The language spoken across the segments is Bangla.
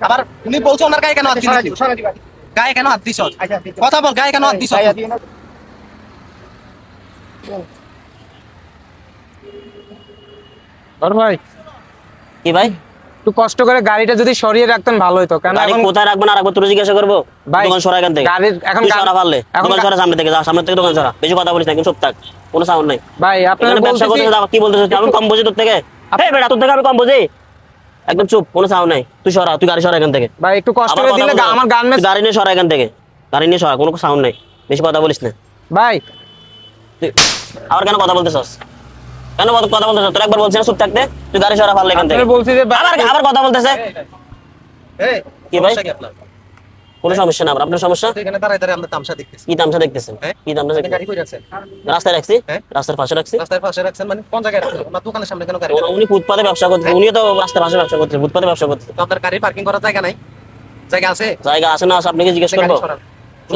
আবার উনি বলছো ওনার গায়ে কেন হাত দিলি? গায়ে কেন হাত দিছ? কথা বল, গায়ে কেন হাত দিছ? ভাই কি ভাই একটু কষ্ট করে গাড়িটা যদি সরিয়ে রাখতেন ভালো হতো, কেন গাড়ি এখন কোথায় রাখবো না রাখবো তোর জিজ্ঞাসা করবো? ভাই, দোকান সরা এখান থেকে। গাড়ির এখন তুই সরা পারলে দোকান সরা, সামনে থেকে যা, সামনে থেকে দোকান সরা। বেশি কথা বলিস না, কিন্তু চুপ থাক, কোনো সাউন্ড নাই। ভাই আপনারা এখানে ব্যবসা করতেছিস, আবার কি বলতেছিস? আমি কম বুঝি তোর থেকে? এই বেটা, তোর থেকে আমি কম বুঝি? একদম চুপ, কোনো সাউন্ড নাই। তুই সরা, তুই গাড়ি সরা এখান থেকে। ভাই একটু কষ্ট আবার করে কথা দিলে বলতে- আমার গার্মেন্টস। তুই গাড়ি নিয়ে সরা এখান থেকে, গাড়ি নিয়ে সরা, কোনো সাউন্ড নাই। বেশি কথা বলিস না। ভাই তুই আবার কেন কথা বলতেছস? কেন কথা বলতেছস? তোর একবার বলছিস না চুপ থাকতে? তুই গাড়ি সরা পারলে এখান থেকে। আমি বলছি যে আবার আবার কথা বলতেছে। এই কি ভাই? সমস্যা কি আপনার? কোনো সমস্যা না, আপনার সমস্যা তো এখানে দাঁড়ায় দাঁড়ায় আমরা তামসা দেখতেছি। কি? তামসা দেখতেছেন? হ্যাঁ? কি তামসা আপনি দেখতেছেন? গাড়ি কই রাখছেন? রাস্তায় রাখছি, হ্যাঁ? রাস্তার পাশে রাখছি। রাস্তার পাশে রাখছেন মানে কোন জায়গায় রাখছেন? আপনার দোকানের সামনে কেন গাড়ি রাখছেন? উনি ফুটপাতে ব্যবসা করতেছে, উনিও তো রাস্তার পাশে ব্যবসা করতেছে, ফুটপাতে ব্যবসা করতেছে। তো আপনার গাড়ি পার্কিং করার জায়গা নাই? জায়গা আছে? জায়গা আছে না আছে আপনাকে জিজ্ঞেস গাড়ি করবো? সরান।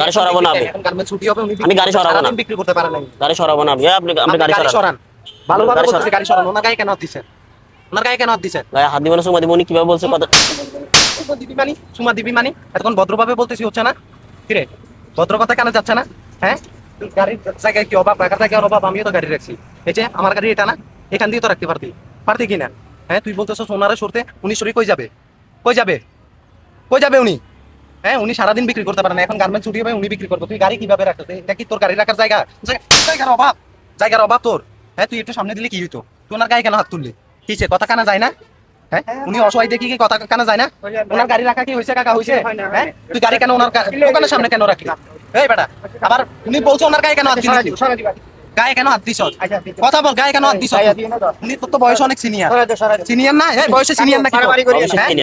গাড়ি সরাবো না আমি। এখন গার্মেন্টস ছুটি হবে, উনি আমি গাড়ি সরাবো না। সারাদিন বিক্রি করতে পারেন নাই। গাড়ি সরাবো না আমি। আপনি আপনি গাড়ি গাড়ি সরান। সরান। ভালোভাবে গাড়ি বলতেছি সরান। গাড়ি সরান। ওনার গায়ে কেন হাত দিছেন? ওনার গায়ে কেন হাত দিছেন? গায়ে হাত দিব না, সুমা দিব। উনি কিভাবে বলছে কথা? সুমা দিবি মানি? সুমা দিবি মানি? এতক্ষণ ভদ্রভাবে বলতেছি, হচ্ছে না? কিরে, ভদ্র কথা কেন যাচ্ছে না? হ্যাঁ, গাড়ির জায়গায় কি অভাব, রাখার জায়গায় অভাব? আমিও তো গাড়ি রাখছি। এই যে আমার গাড়ি এটা না, এখান দিয়ে তো রাখতে পারতি, পারতি কিনা? হ্যাঁ, তুই বলতেছ ওনারে সরতে, উনি সরি কই যাবে? কই যাবে? কই যাবে উনি? হ্যাঁ, উনি সারাদিন বিক্রি করতে পারে না, এখন গার্মেন্টস ছুটি হবে, উনি বিক্রি করবে। তুই গাড়ি কিভাবে রাখতে? এটা কি তোর গাড়ি রাখার জায়গা? জায়গার অভাব, জায়গার অভাব তোর। হ্যাঁ, তুই একটু সামনে দিলে কি হইতো? তুই ওনার গায়ে কেন হাত তুললি? কিসে কথা কানা যায় না? হ্যাঁ, উনি অসহায় দেখি কি কথা কানা যায় না? ওনার গাড়ি রাখা কি হয়েছে কাকা? হয়েছে? হ্যাঁ, তুই গাড়ি কেন ওনার দোকানের সামনে কেন রাখলি? এই বেটা, আবার উনি বলছো ওনার গায়ে কেন হাত দিলি? গায়ে কেন হাত দিছ? কথা বল, গায়ে কেন হাত দিছ? উনি তোর তো বয়স অনেক সিনিয়র। সিনিয়র না? এই বয়সে সিনিয়র নাকি? অবশ্যই